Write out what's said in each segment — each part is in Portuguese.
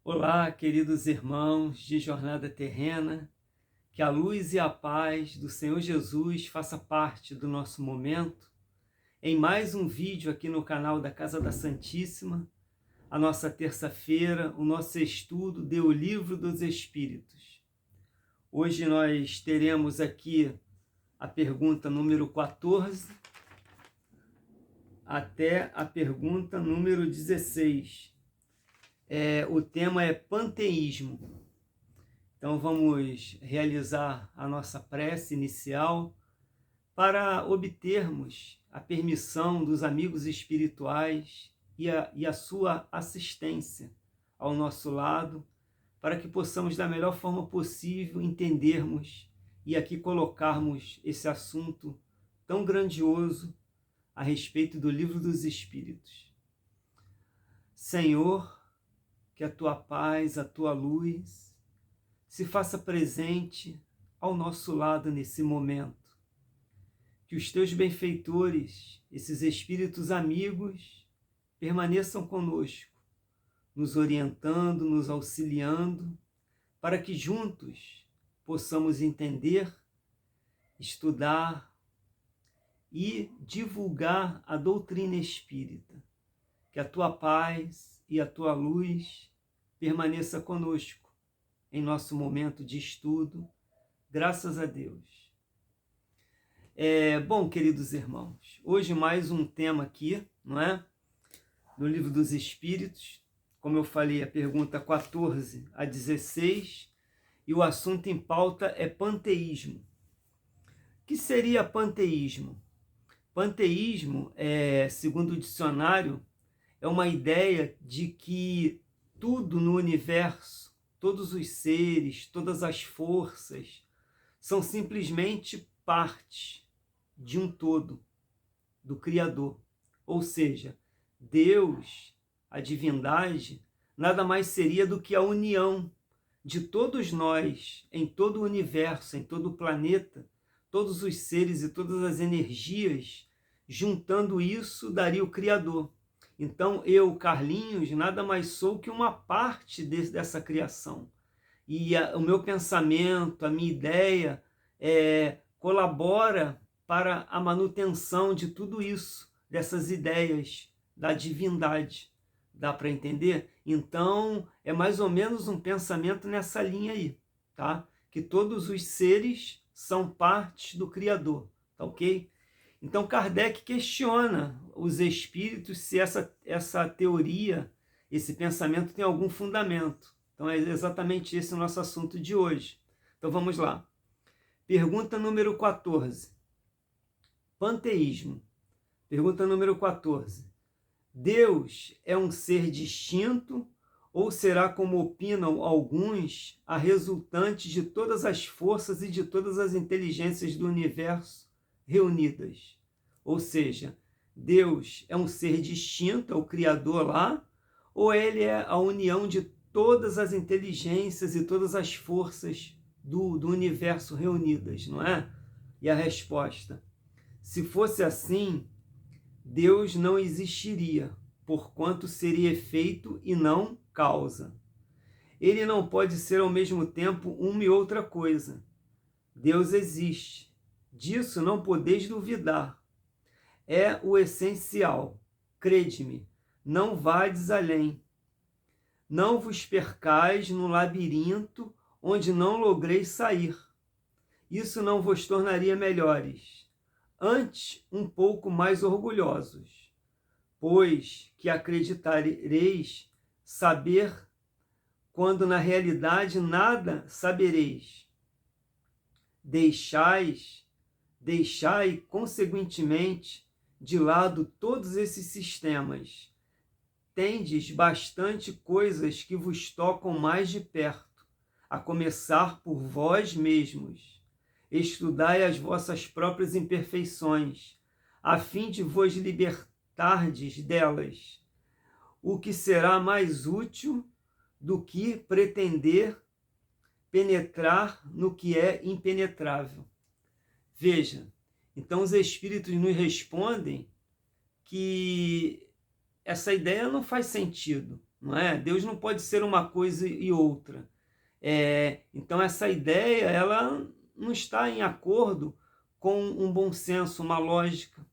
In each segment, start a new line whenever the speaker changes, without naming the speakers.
Olá, queridos irmãos de jornada terrena, que a luz e a paz do Senhor Jesus faça parte do nosso momento, em mais um vídeo aqui no canal da Casa da Santíssima, a nossa terça-feira, o nosso estudo do Livro dos Espíritos. Hoje nós teremos aqui a pergunta número 14 até a pergunta número 16. O tema é panteísmo. Então vamos realizar a nossa prece inicial para obtermos a permissão dos amigos espirituais e a sua assistência ao nosso lado, para que possamos da melhor forma possível entendermos e aqui colocarmos esse assunto tão grandioso a respeito do Livro dos Espíritos. Senhor, que a tua paz, a tua luz se faça presente ao nosso lado nesse momento. Que os teus benfeitores, esses espíritos amigos, permaneçam conosco, nos orientando, nos auxiliando, para que juntos possamos entender, estudar e divulgar a doutrina espírita. Que a tua paz e a tua luz permaneça conosco em nosso momento de estudo, graças a Deus. Bom, queridos irmãos, hoje mais um tema aqui, não é? No Livro dos Espíritos, como eu falei, a pergunta 14 a 16, e o assunto em pauta é panteísmo. O que seria panteísmo? Panteísmo, segundo o dicionário, é uma ideia de que tudo no universo, todos os seres, todas as forças, são simplesmente parte de um todo, do Criador. Ou seja, Deus, a divindade, nada mais seria do que a união de todos nós, em todo o universo, em todo o planeta, todos os seres e todas as energias, juntando isso, daria o Criador. Então, eu, Carlinhos, nada mais sou que uma parte dessa criação. E o meu pensamento, a minha ideia, colabora para a manutenção de tudo isso, dessas ideias da divindade. Dá para entender? Então, é mais ou menos um pensamento nessa linha aí, tá? Que todos os seres são partes do Criador, tá ok? Então Kardec questiona os espíritos se essa teoria, esse pensamento tem algum fundamento. Então é exatamente esse o nosso assunto de hoje. Então vamos lá. Pergunta número 14. Panteísmo. Pergunta número 14. Deus é um ser distinto ou será, como opinam alguns, a resultante de todas as forças e de todas as inteligências do universo reunidas? Ou seja, Deus é um ser distinto, é o Criador lá, ou ele é a união de todas as inteligências e todas as forças do universo reunidas, não é? E a resposta: se fosse assim, Deus não existiria, porquanto seria efeito e não causa. Ele não pode ser ao mesmo tempo uma e outra coisa. Deus existe. Disso não podeis duvidar. É o essencial. Crede-me, não vades além. Não vos percais no labirinto onde não logreis sair. Isso não vos tornaria melhores, antes um pouco mais orgulhosos, pois que acreditareis saber quando na realidade nada sabereis. Deixai, consequentemente, de lado todos esses sistemas. Tendes bastante coisas que vos tocam mais de perto, a começar por vós mesmos. Estudai as vossas próprias imperfeições, a fim de vos libertardes delas, o que será mais útil do que pretender penetrar no que é impenetrável. Veja, então os espíritos nos respondem que essa ideia não faz sentido. não é? Deus não pode ser uma coisa e outra. Então essa ideia, ela não está em acordo com um bom senso, uma lógica.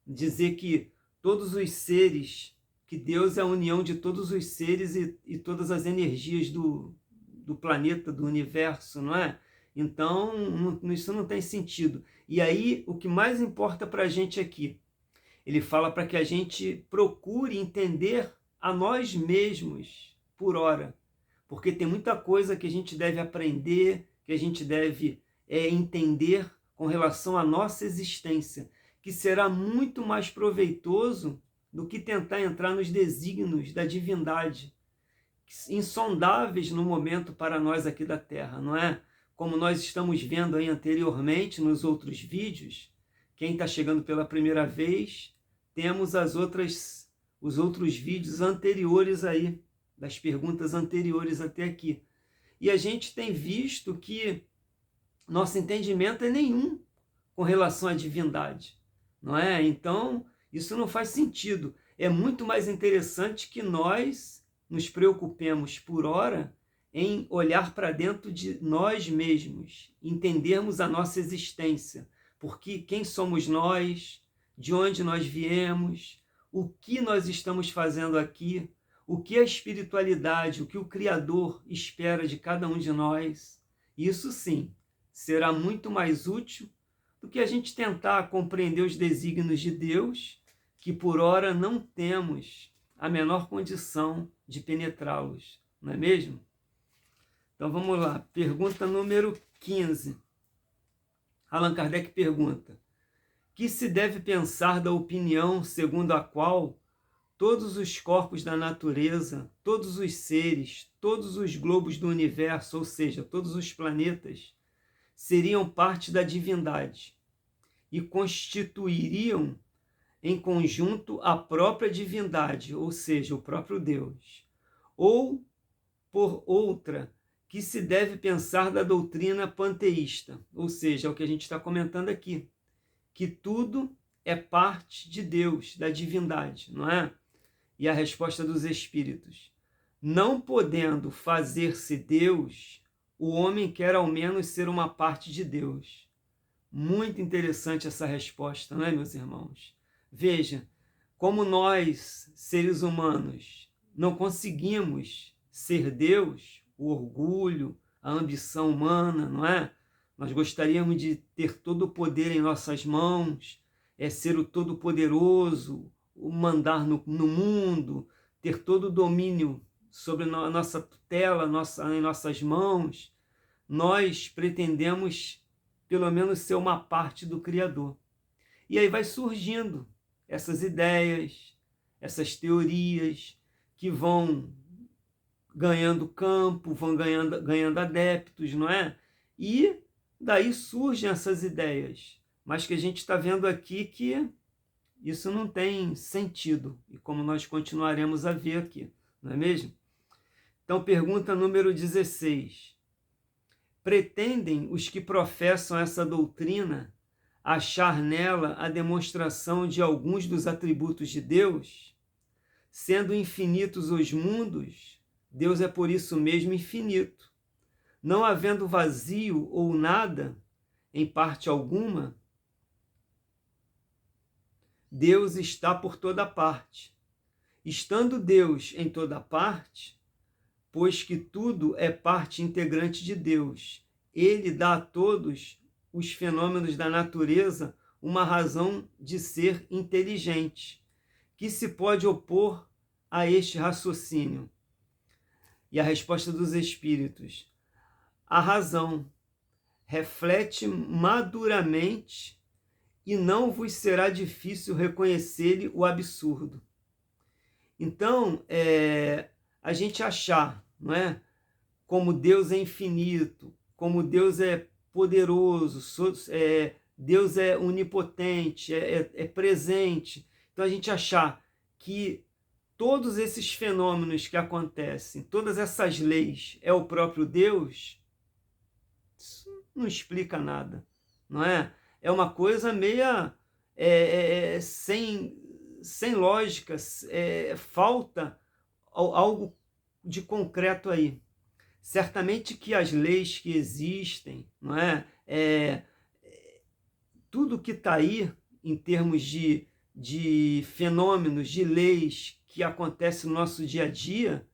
Dizer que todos os seres, que Deus é a união de todos os seres e todas as energias do planeta, do universo, não é? Então, isso não tem sentido. E aí, o que mais importa para a gente aqui, ele fala para que a gente procure entender a nós mesmos por hora, porque tem muita coisa que a gente deve aprender, que a gente deve entender com relação à nossa existência, que será muito mais proveitoso do que tentar entrar nos desígnios da divindade, insondáveis no momento para nós aqui da Terra, não é? Como nós estamos vendo aí anteriormente nos outros vídeos, quem está chegando pela primeira vez, temos os outros vídeos anteriores aí, das perguntas anteriores até aqui. E a gente tem visto que nosso entendimento é nenhum com relação à divindade, não é? Então, isso não faz sentido. É muito mais interessante que nós nos preocupemos por hora em olhar para dentro de nós mesmos, entendermos a nossa existência, porque quem somos nós, de onde nós viemos, o que nós estamos fazendo aqui, o que a espiritualidade, o que o Criador espera de cada um de nós. Isso sim, será muito mais útil do que a gente tentar compreender os desígnios de Deus, que por ora não temos a menor condição de penetrá-los, não é mesmo? Então vamos lá, pergunta número 15. Allan Kardec pergunta: que se deve pensar da opinião segundo a qual todos os corpos da natureza, todos os seres, todos os globos do universo, ou seja, todos os planetas, seriam parte da divindade e constituiriam em conjunto a própria divindade, ou seja, o próprio Deus? Ou, por outra, que se deve pensar da doutrina panteísta, ou seja, é o que a gente está comentando aqui, que tudo é parte de Deus, da divindade, não é? E a resposta dos espíritos: não podendo fazer-se Deus, o homem quer ao menos ser uma parte de Deus. Muito interessante essa resposta, não é, meus irmãos? Veja, como nós, seres humanos, não conseguimos ser Deus, o orgulho, a ambição humana, não é? Nós gostaríamos de ter todo o poder em nossas mãos, ser o Todo-Poderoso, o mandar no mundo, ter todo o domínio sobre a nossa tutela, em nossas mãos. Nós pretendemos, pelo menos, ser uma parte do Criador. E aí vai surgindo essas ideias, essas teorias que vão ganhando campo, vão ganhando adeptos, não é? E daí surgem essas ideias, mas que a gente está vendo aqui que isso não tem sentido, e como nós continuaremos a ver aqui, não é mesmo? Então, pergunta número 16. Pretendem os que professam essa doutrina achar nela a demonstração de alguns dos atributos de Deus? Sendo infinitos os mundos, Deus é por isso mesmo infinito. Não havendo vazio ou nada, em parte alguma, Deus está por toda parte. Estando Deus em toda parte, pois que tudo é parte integrante de Deus, Ele dá a todos os fenômenos da natureza uma razão de ser inteligente, que se pode opor a este raciocínio. E a resposta dos espíritos: a razão reflete maduramente e não vos será difícil reconhecer-lhe o absurdo. Então, a gente achar, não é? Como Deus é infinito, como Deus é poderoso, Deus é onipotente, é presente. Então, a gente achar que todos esses fenômenos que acontecem, todas essas leis, é o próprio Deus, isso não explica nada, não é? É uma coisa meia sem lógica, falta algo de concreto aí. Certamente que as leis que existem, não é? Tudo que está aí em termos de fenômenos, de leis que acontecem no nosso dia a dia,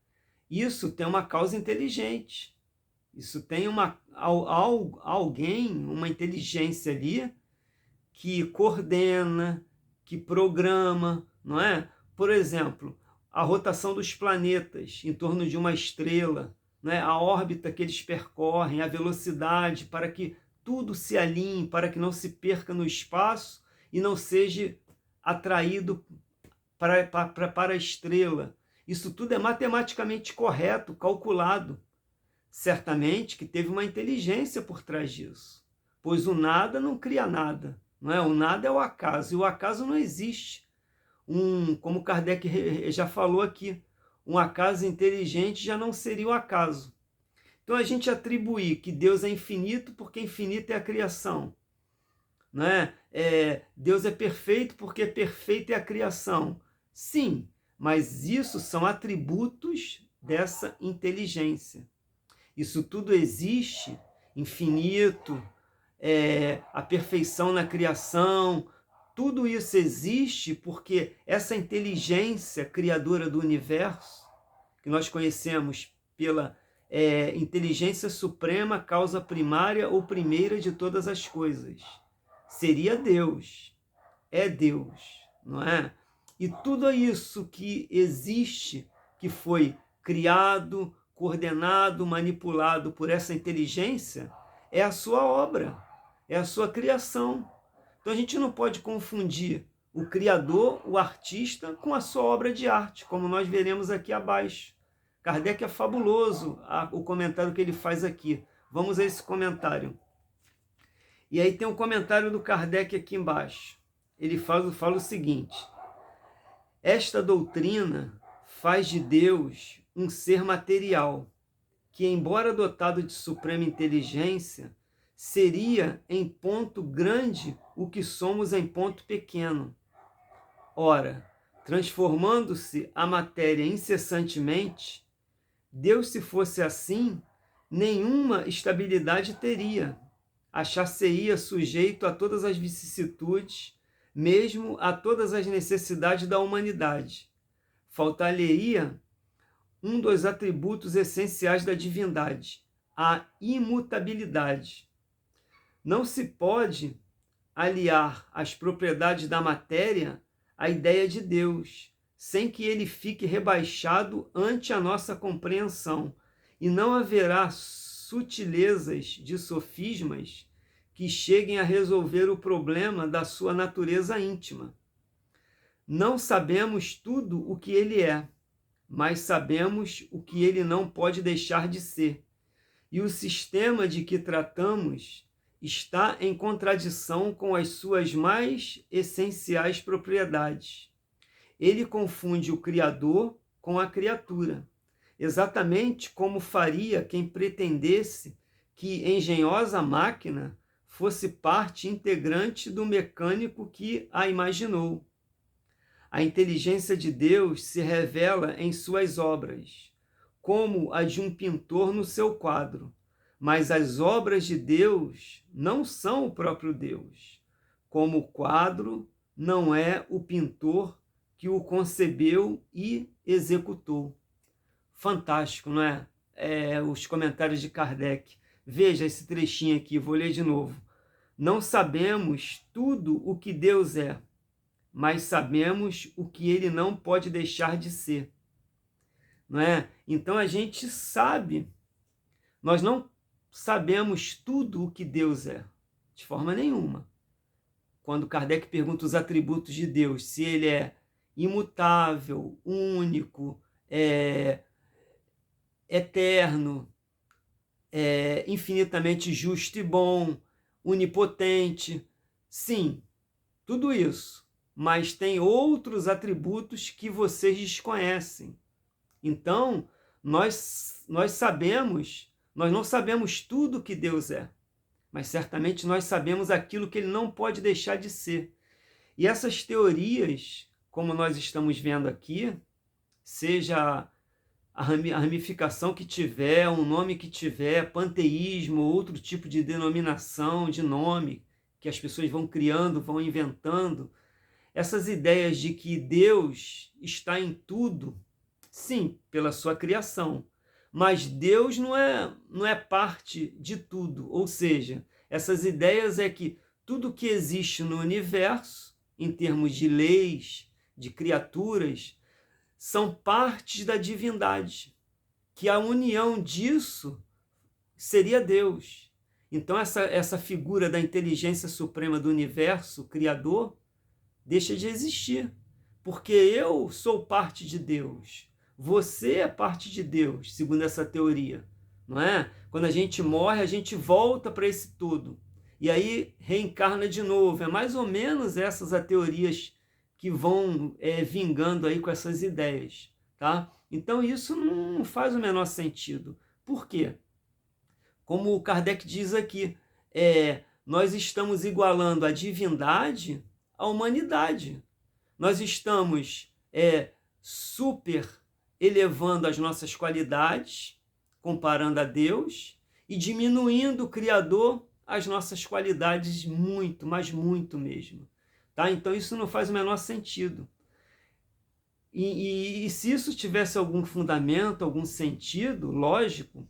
isso tem uma causa inteligente. Isso tem alguém, uma inteligência ali, que coordena, que programa, não é? Por exemplo, a rotação dos planetas em torno de uma estrela, né? A órbita que eles percorrem, a velocidade, para que tudo se alinhe, para que não se perca no espaço e não seja atraído para a estrela. Isso tudo é matematicamente correto, calculado. Certamente que teve uma inteligência por trás disso, pois o nada não cria nada, não é? O nada é o acaso, e o acaso não existe. Como Kardec já falou aqui, um acaso inteligente já não seria o acaso. Então a gente atribuir que Deus é infinito porque infinito é a criação, não é? Deus é perfeito porque perfeita é a criação. Sim, mas isso são atributos dessa inteligência. Isso tudo existe, infinito, a perfeição na criação, tudo isso existe porque essa inteligência criadora do universo, que nós conhecemos pela inteligência suprema, causa primária ou primeira de todas as coisas, seria Deus, é Deus, não é? E tudo isso que existe, que foi criado, coordenado, manipulado por essa inteligência, é a sua obra, é a sua criação. Então a gente não pode confundir o criador, o artista, com a sua obra de arte, como nós veremos aqui abaixo. Kardec é fabuloso o comentário que ele faz aqui. Vamos a esse comentário. E aí tem um comentário do Kardec aqui embaixo. Ele fala o seguinte: esta doutrina faz de Deus um ser material, que, embora dotado de suprema inteligência, seria em ponto grande o que somos em ponto pequeno. Ora, transformando-se a matéria incessantemente, Deus, se fosse assim, nenhuma estabilidade teria, achar-se-ia sujeito a todas as vicissitudes, mesmo a todas as necessidades da humanidade. Faltar-lhe-ia um dos atributos essenciais da divindade, a imutabilidade. Não se pode aliar às propriedades da matéria a ideia de Deus, sem que ele fique rebaixado ante a nossa compreensão, e não haverá sutilezas de sofismas que cheguem a resolver o problema da sua natureza íntima. Não sabemos tudo o que ele é, mas sabemos o que ele não pode deixar de ser. E o sistema de que tratamos está em contradição com as suas mais essenciais propriedades. Ele confunde o Criador com a criatura, exatamente como faria quem pretendesse que engenhosa máquina fosse parte integrante do mecânico que a imaginou. A inteligência de Deus se revela em suas obras, como a de um pintor no seu quadro, mas as obras de Deus não são o próprio Deus, como o quadro não é o pintor que o concebeu e executou. Fantástico, não é? Os comentários de Kardec. Veja esse trechinho aqui, vou ler de novo. Não sabemos tudo o que Deus é, mas sabemos o que ele não pode deixar de ser. Não é? Então a gente sabe, nós não sabemos tudo o que Deus é, de forma nenhuma. Quando Kardec pergunta os atributos de Deus, se ele é imutável, único, eterno, infinitamente justo e bom, onipotente, sim, tudo isso. Mas tem outros atributos que vocês desconhecem. Então, nós sabemos, nós não sabemos tudo que Deus é, mas certamente nós sabemos aquilo que ele não pode deixar de ser. E essas teorias, como nós estamos vendo aqui, seja a ramificação que tiver, um nome que tiver, panteísmo, outro tipo de denominação, de nome, que as pessoas vão criando, vão inventando, essas ideias de que Deus está em tudo, sim, pela sua criação, mas Deus não é parte de tudo, ou seja, essas ideias é que tudo que existe no universo, em termos de leis, de criaturas, são partes da divindade, que a união disso seria Deus. Então essa figura da inteligência suprema do universo, criador, deixa de existir, porque eu sou parte de Deus, você é parte de Deus, segundo essa teoria, não é? Quando a gente morre, a gente volta para esse todo, e aí reencarna de novo. É mais ou menos essas as teorias que vão vingando aí com essas ideias, tá? Então isso não faz o menor sentido. Por quê? Como o Kardec diz aqui, nós estamos igualando a divindade à humanidade. Nós estamos super elevando as nossas qualidades, comparando a Deus, e diminuindo o Criador as nossas qualidades muito, mas muito mesmo. Tá? Então isso não faz o menor sentido. E se isso tivesse algum fundamento, algum sentido lógico,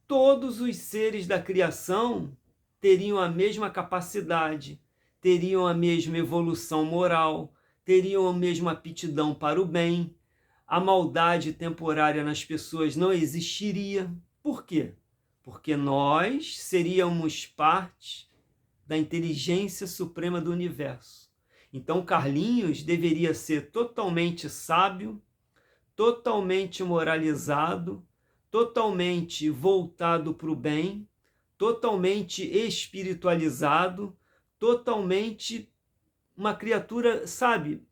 todos os seres da criação teriam a mesma capacidade, teriam a mesma evolução moral, teriam a mesma aptidão para o bem, a maldade temporária nas pessoas não existiria. Por quê? Porque nós seríamos parte da inteligência suprema do universo. Então Carlinhos deveria ser totalmente sábio, totalmente moralizado, totalmente voltado para o bem, totalmente espiritualizado, totalmente uma criatura, sabe,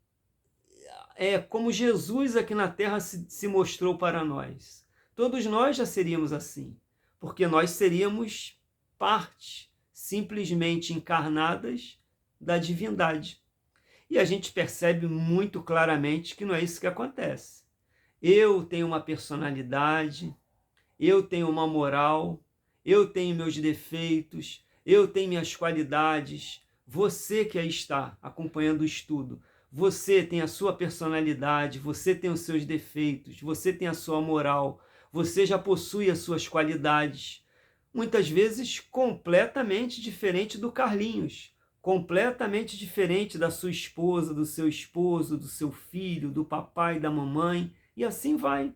como Jesus aqui na Terra se mostrou para nós. Todos nós já seríamos assim, porque nós seríamos parte, simplesmente encarnadas da divindade. E a gente percebe muito claramente que não é isso que acontece. Eu tenho uma personalidade, eu tenho uma moral, eu tenho meus defeitos, eu tenho minhas qualidades. Você que aí está acompanhando o estudo, você tem a sua personalidade, você tem os seus defeitos, você tem a sua moral, você já possui as suas qualidades. Muitas vezes completamente diferente do Carlinhos, completamente diferente da sua esposa, do seu esposo, do seu filho, do papai e da mamãe, e assim vai.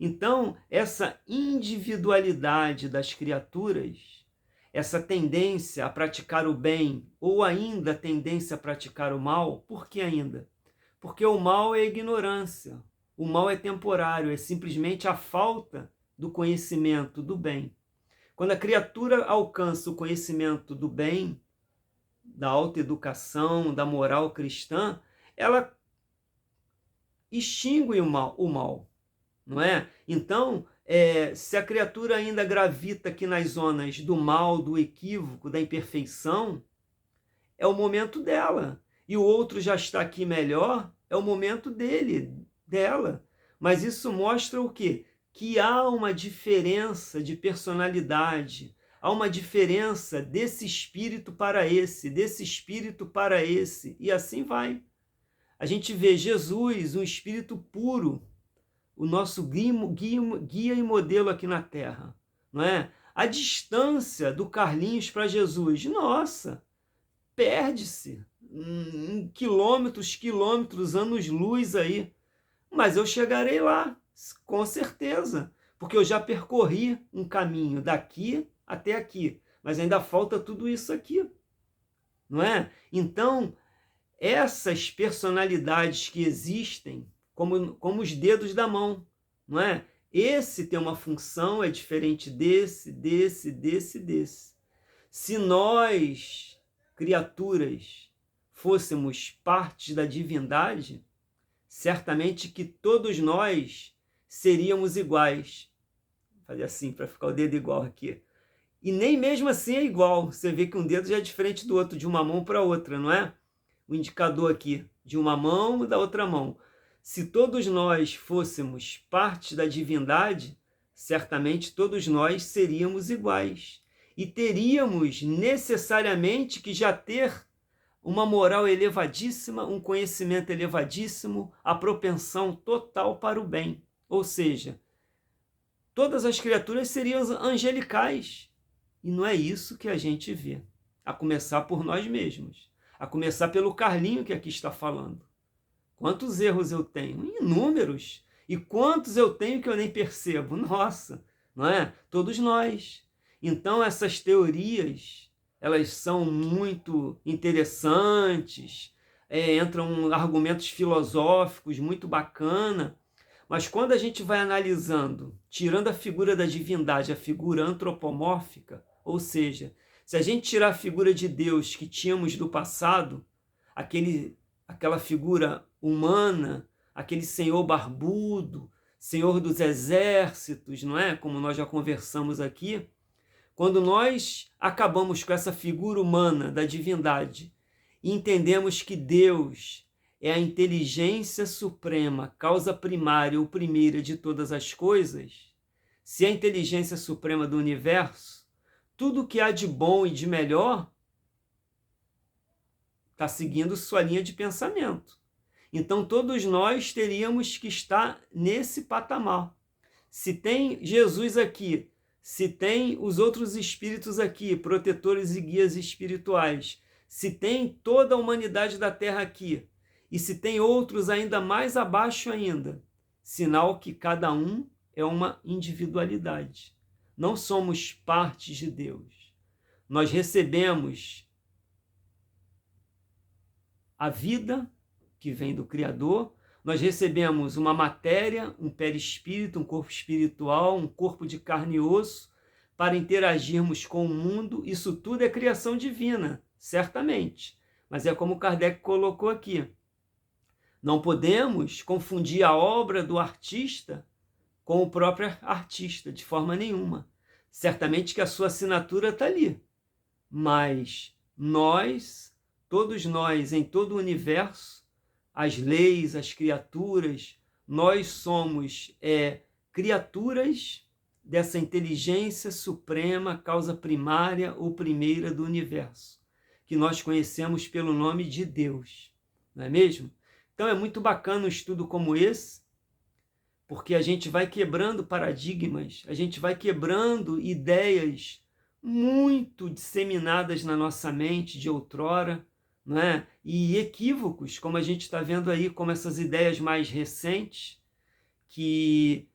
Então, essa individualidade das criaturas, essa tendência a praticar o bem, ou ainda a tendência a praticar o mal, por que ainda? Porque o mal é ignorância, o mal é temporário, é simplesmente a falta do conhecimento do bem. Quando a criatura alcança o conhecimento do bem, da autoeducação, da moral cristã, ela extingue o mal, não é? Então, se a criatura ainda gravita aqui nas zonas do mal, do equívoco, da imperfeição, é o momento dela. E o outro já está aqui melhor, é o momento dela. Mas isso mostra o quê? Que há uma diferença de personalidade, há uma diferença desse espírito para esse, desse espírito para esse, e assim vai. A gente vê Jesus, um espírito puro, o nosso guia e modelo aqui na Terra, não é? A distância do Carlinhos para Jesus, nossa, perde-se quilômetros, anos-luz aí, mas eu chegarei lá, com certeza, porque eu já percorri um caminho daqui até aqui, mas ainda falta tudo isso aqui, não é? Então, essas personalidades que existem, como os dedos da mão, não é? Esse tem uma função, é diferente desse. Se nós, criaturas, fôssemos parte da divindade, certamente que todos nós seríamos iguais. Vou fazer assim para ficar o dedo igual aqui. E nem mesmo assim é igual. Você vê que um dedo já é diferente do outro, de uma mão para outra, não é? O indicador aqui, de uma mão e da outra mão. Se todos nós fôssemos parte da divindade, certamente todos nós seríamos iguais. E teríamos necessariamente que já ter uma moral elevadíssima, um conhecimento elevadíssimo, a propensão total para o bem. Ou seja, todas as criaturas seriam angelicais. E não é isso que a gente vê. A começar por nós mesmos. A começar pelo Carlinho que aqui está falando. Quantos erros eu tenho? Inúmeros. E quantos eu tenho que eu nem percebo? Nossa, não é? Todos nós. Então essas teorias, elas são muito interessantes, entram argumentos filosóficos muito bacana, mas quando a gente vai analisando, tirando a figura da divindade, a figura antropomórfica, ou seja, se a gente tirar a figura de Deus que tínhamos do passado, aquela figura humana, aquele senhor barbudo, senhor dos exércitos, não é? Como nós já conversamos aqui, quando nós acabamos com essa figura humana da divindade e entendemos que Deus é a inteligência suprema, causa primária ou primeira de todas as coisas, se é a inteligência suprema do universo, tudo que há de bom e de melhor está seguindo sua linha de pensamento. Então todos nós teríamos que estar nesse patamar. Se tem Jesus aqui, se tem os outros espíritos aqui, protetores e guias espirituais, se tem toda a humanidade da Terra aqui, e se tem outros ainda mais abaixo ainda, sinal que cada um é uma individualidade. Não somos partes de Deus. Nós recebemos a vida que vem do Criador, nós recebemos uma matéria, um perispírito, um corpo espiritual, um corpo de carne e osso, para interagirmos com o mundo. Isso tudo é criação divina, certamente. Mas é como Kardec colocou aqui. Não podemos confundir a obra do artista com o próprio artista, de forma nenhuma. Certamente que a sua assinatura está ali. Mas nós, todos nós, em todo o universo, as leis, as criaturas, nós somos criaturas dessa inteligência suprema, causa primária ou primeira do universo, que nós conhecemos pelo nome de Deus, não é mesmo? Então é muito bacana um estudo como esse, porque a gente vai quebrando paradigmas, a gente vai quebrando ideias muito disseminadas na nossa mente de outrora, não é? E equívocos, como a gente está vendo aí, como essas ideias mais recentes, que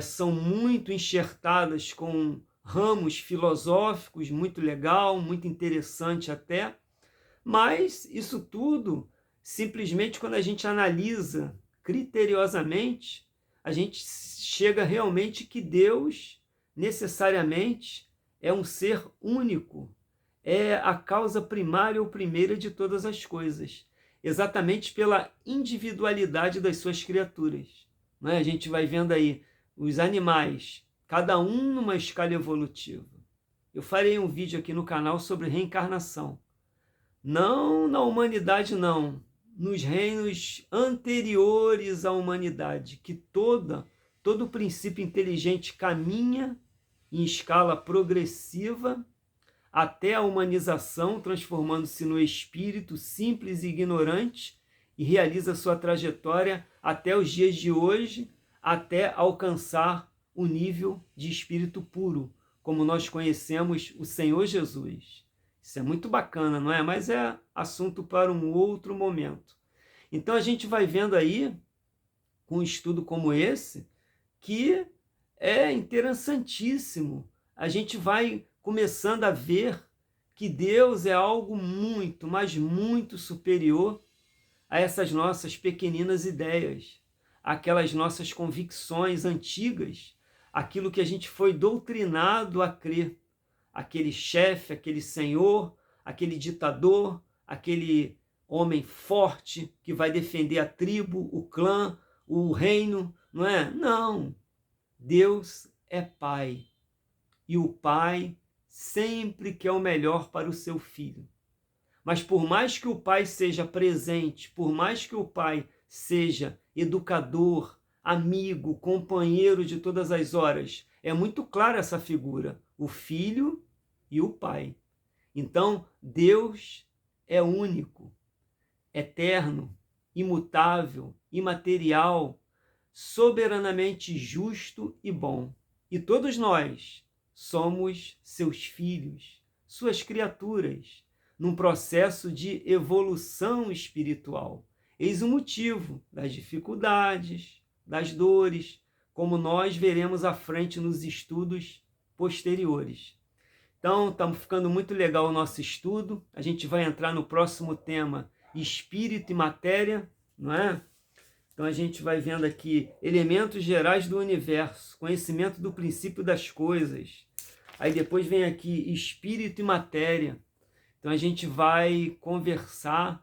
são muito enxertadas com ramos filosóficos, muito legal, muito interessante até, mas isso tudo, simplesmente quando a gente analisa criteriosamente, a gente chega realmente que Deus, necessariamente, é um ser único, é a causa primária ou primeira de todas as coisas, exatamente pela individualidade das suas criaturas. Não é? A gente vai vendo aí os animais, cada um numa escala evolutiva. Eu farei um vídeo aqui no canal sobre reencarnação. Não na humanidade, não. Nos reinos anteriores à humanidade, que todo princípio inteligente caminha em escala progressiva até a humanização, transformando-se no espírito simples e ignorante, e realiza sua trajetória até os dias de hoje, até alcançar o nível de espírito puro, como nós conhecemos o Senhor Jesus. Isso é muito bacana, não é? Mas é assunto para um outro momento. Então a gente vai vendo aí, com um estudo como esse, que é interessantíssimo. A gente vai começando a ver que Deus é algo muito, mas muito superior a essas nossas pequeninas ideias, aquelas nossas convicções antigas, aquilo que a gente foi doutrinado a crer, aquele chefe, aquele senhor, aquele ditador, aquele homem forte que vai defender a tribo, o clã, o reino, não é? Não, Deus é Pai, e o Pai sempre quer o melhor para o seu filho. Mas por mais que o Pai seja presente, por mais que o Pai seja educador, amigo, companheiro de todas as horas. É muito clara essa figura, o Filho e o Pai. Então, Deus é único, eterno, imutável, imaterial, soberanamente justo e bom. E todos nós somos seus filhos, suas criaturas, num processo de evolução espiritual. Eis o motivo das dificuldades, das dores, como nós veremos à frente nos estudos posteriores. Então, estamos ficando muito legal o nosso estudo. A gente vai entrar no próximo tema, espírito e matéria, não é? Então, a gente vai vendo aqui elementos gerais do universo, conhecimento do princípio das coisas. Aí depois vem aqui espírito e matéria. Então, a gente vai conversar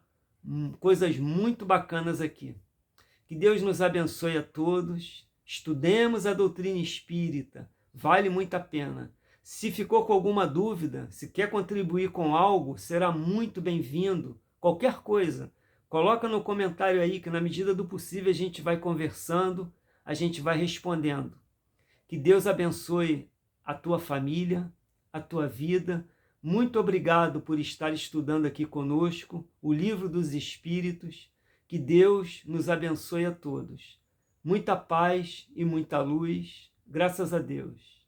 coisas muito bacanas aqui. Que Deus nos abençoe a todos. Estudemos a doutrina espírita. Vale muito a pena. Se ficou com alguma dúvida, se quer contribuir com algo, será muito bem-vindo. Qualquer coisa, coloca no comentário aí que na medida do possível a gente vai conversando, a gente vai respondendo. Que Deus abençoe a tua família, a tua vida. Muito obrigado por estar estudando aqui conosco o Livro dos Espíritos. Que Deus nos abençoe a todos. Muita paz e muita luz. Graças a Deus.